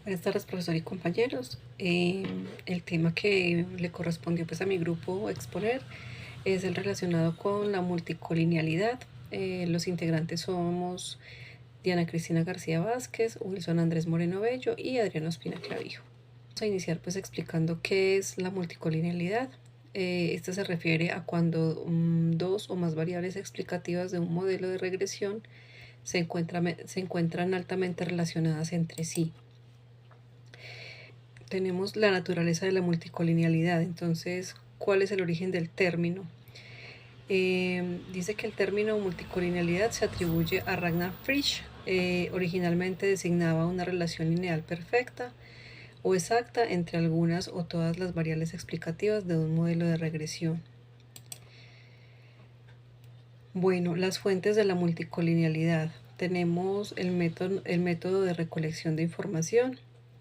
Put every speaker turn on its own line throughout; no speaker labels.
Buenas tardes, profesor y compañeros. El tema que le correspondió pues a mi grupo exponer es el relacionado con la multicolinealidad. Los integrantes somos Diana Cristina García Vázquez, Wilson Andrés Moreno Bello y Adriano Espina Clavijo. Vamos a iniciar pues explicando qué es la multicolinealidad. Esta se refiere a cuando dos o más variables explicativas de un modelo de regresión se encuentran altamente relacionadas entre sí. Tenemos la naturaleza de la multicolinealidad. Entonces, ¿cuál es el origen del término? Dice que el término multicolinealidad se atribuye a Ragnar Frisch. Originalmente designaba una relación lineal perfecta o exacta entre algunas o todas las variables explicativas de un modelo de regresión. Bueno, las fuentes de la multicolinealidad. Tenemos el método de recolección de información.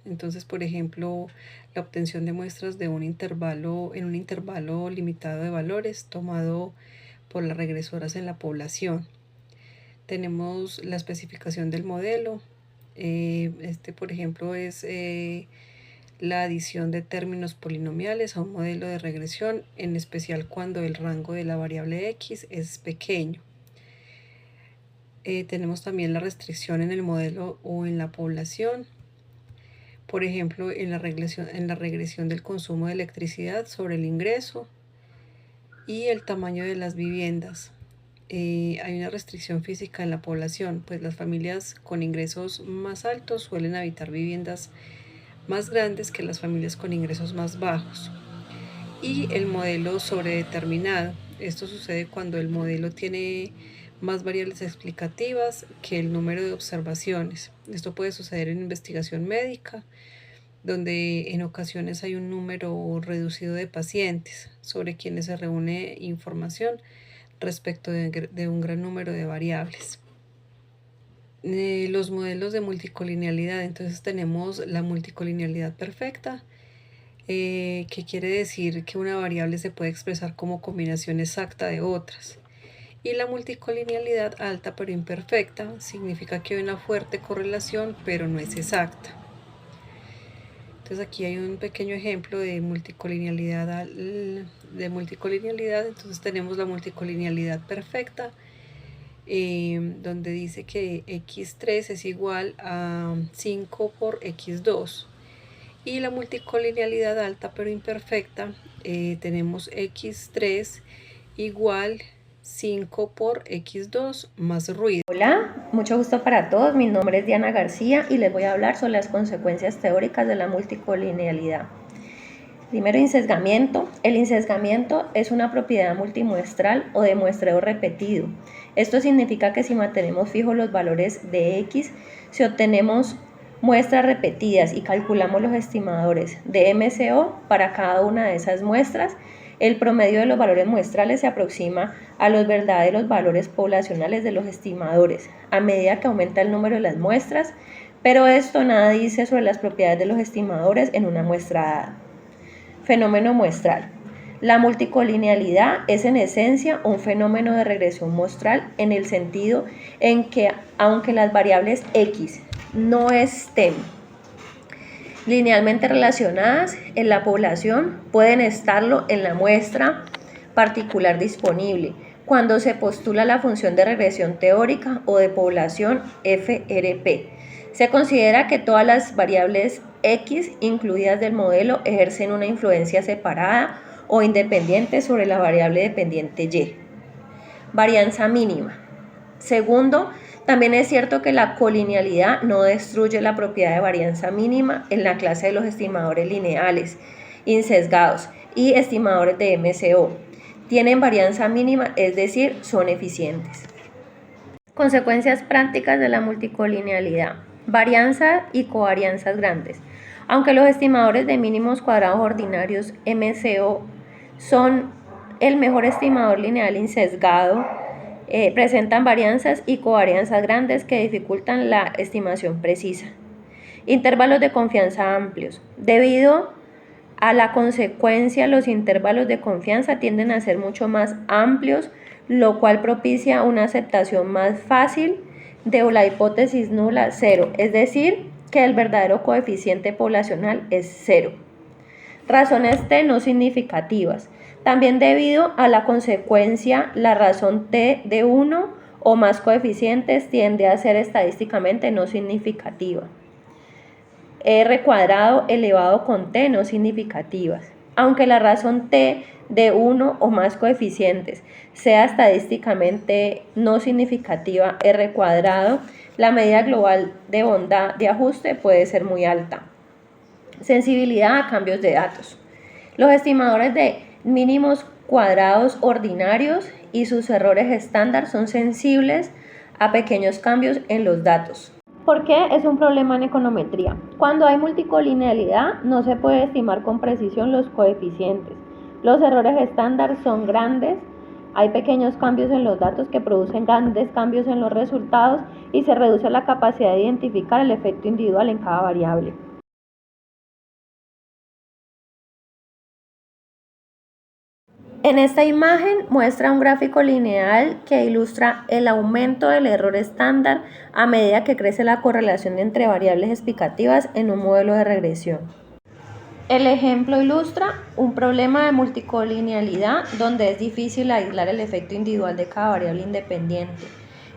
Entonces, por ejemplo, la obtención de muestras de un intervalo limitado de valores tomado por las regresoras en la población. Tenemos la especificación del modelo. Por ejemplo, es la adición de términos polinomiales a un modelo de regresión, en especial cuando el rango de la variable x es pequeño. Tenemos también la restricción en el modelo o en la población. Por ejemplo, en la regresión del consumo de electricidad sobre el ingreso y el tamaño de las viviendas. Hay una restricción física en la población, pues las familias con ingresos más altos suelen habitar viviendas más grandes que las familias con ingresos más bajos. Y el modelo sobredeterminado. Esto sucede cuando el modelo tiene más variables explicativas que el número de observaciones. Esto puede suceder en investigación médica, donde en ocasiones hay un número reducido de pacientes sobre quienes se reúne información respecto de un gran número de variables. Los modelos de multicolinealidad. Entonces tenemos la multicolinealidad perfecta, que quiere decir que una variable se puede expresar como combinación exacta de otras. Y la multicolinealidad alta pero imperfecta significa que hay una fuerte correlación pero no es exacta. Entonces aquí hay un pequeño ejemplo de multicolinealidad. Entonces tenemos la multicolinealidad perfecta, donde dice que x3 es igual a 5 por x2. Y la multicolinealidad alta pero imperfecta, tenemos x3 igual 5 por x2 más ruido.
Hola, mucho gusto para todos. Mi nombre es Diana García y les voy a hablar sobre las consecuencias teóricas de la multicolinealidad. Primero, insesgamiento. El insesgamiento es una propiedad multimuestral o de muestreo repetido. Esto significa que si mantenemos fijos los valores de x, si obtenemos muestras repetidas y calculamos los estimadores de MCO para cada una de esas muestras, el promedio de los valores muestrales se aproxima a los verdaderos valores poblacionales de los estimadores a medida que aumenta el número de las muestras, pero esto nada dice sobre las propiedades de los estimadores en una muestra dada. Fenómeno muestral. La multicolinealidad es en esencia un fenómeno de regresión muestral en el sentido en que, aunque las variables x no estén linealmente relacionadas en la población, pueden estarlo en la muestra particular disponible, cuando se postula la función de regresión teórica o de población FRP. Se considera que todas las variables x incluidas del modelo ejercen una influencia separada o independiente sobre la variable dependiente y. Varianza mínima. Segundo, también es cierto que la colinealidad no destruye la propiedad de varianza mínima en la clase de los estimadores lineales, insesgados y estimadores de MCO. Tienen varianza mínima, es decir, son eficientes. Consecuencias prácticas de la multicolinealidad. Varianza y covarianzas grandes. Aunque los estimadores de mínimos cuadrados ordinarios MCO son el mejor estimador lineal insesgado, presentan varianzas y covarianzas grandes que dificultan la estimación precisa. Intervalos de confianza amplios. Debido a la consecuencia, los intervalos de confianza tienden a ser mucho más amplios, lo cual propicia una aceptación más fácil de la hipótesis nula cero, es decir, que el verdadero coeficiente poblacional es 0. Razones T no significativas. También debido a la consecuencia, la razón T de 1 o más coeficientes tiende a ser estadísticamente no significativa. R cuadrado elevado con T no significativas. Aunque la razón T de 1 o más coeficientes sea estadísticamente no significativa R cuadrado, la medida global de bondad de ajuste puede ser muy alta. Sensibilidad a cambios de datos. Los estimadores de mínimos cuadrados ordinarios y sus errores estándar son sensibles a pequeños cambios en los datos. ¿Por qué es un problema en econometría? Cuando hay multicolinealidad no se puede estimar con precisión los coeficientes. Los errores estándar son grandes, hay pequeños cambios en los datos que producen grandes cambios en los resultados y se reduce la capacidad de identificar el efecto individual en cada variable. En esta imagen muestra un gráfico lineal que ilustra el aumento del error estándar a medida que crece la correlación entre variables explicativas en un modelo de regresión. El ejemplo ilustra un problema de multicolinealidad donde es difícil aislar el efecto individual de cada variable independiente,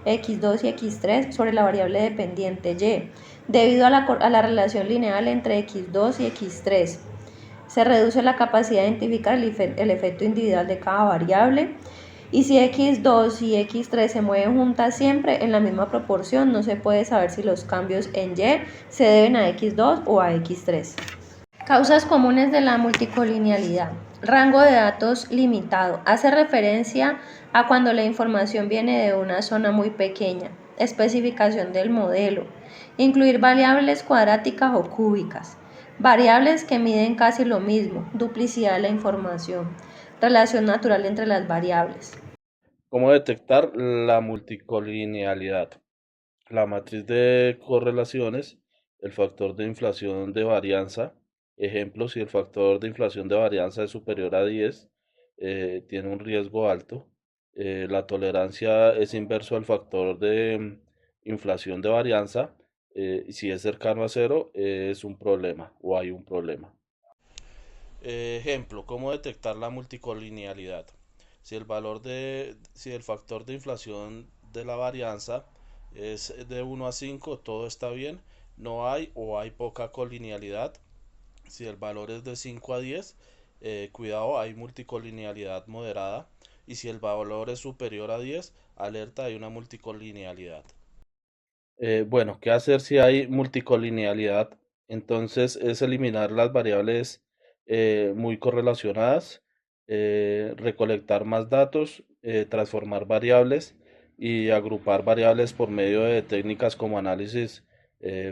x2 y x3, sobre la variable dependiente y, debido a la relación lineal entre x2 y x3. Se reduce la capacidad de identificar el efecto individual de cada variable, y si x2 y x3 se mueven juntas siempre en la misma proporción, no se puede saber si los cambios en y se deben a x2 o a x3. Causas comunes de la multicolinealidad. Rango de datos limitado. Hace referencia a cuando la información viene de una zona muy pequeña. Especificación del modelo. Incluir variables cuadráticas o cúbicas. Variables que miden casi lo mismo. Duplicidad de la información. Relación natural entre las variables.
¿Cómo detectar la multicolinealidad? La matriz de correlaciones, el factor de inflación de varianza. Ejemplo, si el factor de inflación de varianza es superior a 10, tiene un riesgo alto. La tolerancia es inverso al factor de inflación de varianza. Y si es cercano a cero, es un problema o hay un problema. Ejemplo, ¿cómo detectar la multicolinealidad? Si el factor de inflación de la varianza es de 1 a 5, todo está bien, no hay o hay poca colinealidad. Si el valor es de 5 a 10, cuidado, hay multicolinealidad moderada. Y si el valor es superior a 10, alerta, hay una multicolinealidad. Bueno, ¿qué hacer si hay multicolinealidad? Entonces es eliminar las variables muy correlacionadas, recolectar más datos, transformar variables y agrupar variables por medio de técnicas como análisis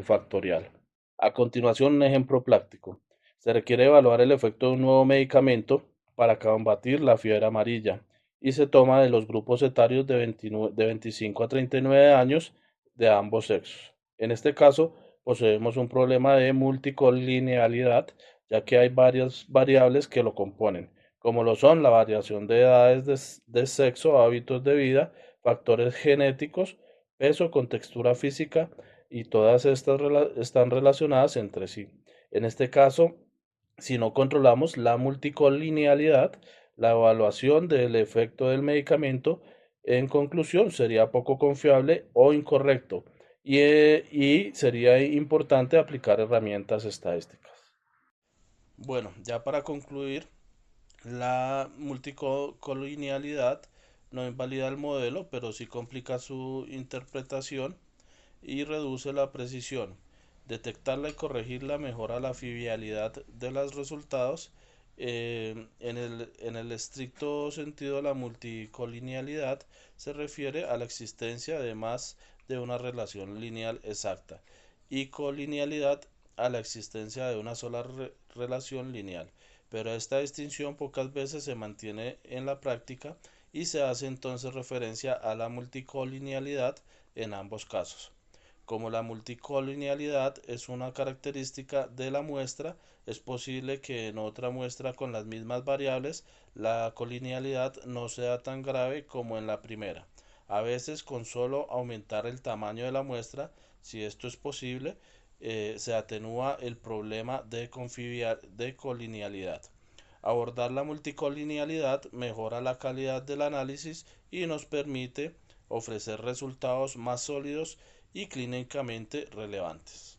factorial. A continuación, un ejemplo práctico. Se requiere evaluar el efecto de un nuevo medicamento para combatir la fiebre amarilla y se toma de los grupos etarios de 25 a 39 años de ambos sexos. En este caso, poseemos un problema de multicolinealidad, ya que hay varias variables que lo componen, como lo son la variación de edades de sexo, hábitos de vida, factores genéticos, peso, contextura física, y todas estas están relacionadas entre sí. En este caso, si no controlamos la multicolinealidad, la evaluación del efecto del medicamento, en conclusión, sería poco confiable o incorrecto y sería importante aplicar herramientas estadísticas. Bueno, ya para concluir, la multicolinealidad no invalida el modelo, pero sí complica su interpretación y reduce la precisión. Detectarla y corregirla mejora la fiabilidad de los resultados. En el estricto sentido, la multicolinealidad se refiere a la existencia de más de una relación lineal exacta y colinealidad a la existencia de una sola relación lineal. Pero esta distinción pocas veces se mantiene en la práctica y se hace entonces referencia a la multicolinealidad en ambos casos. Como la multicolinealidad es una característica de la muestra, es posible que en otra muestra con las mismas variables la colinealidad no sea tan grave como en la primera. A veces con solo aumentar el tamaño de la muestra, si esto es posible, se atenúa el problema de colinealidad. Abordar la multicolinealidad mejora la calidad del análisis y nos permite ofrecer resultados más sólidos y clínicamente relevantes.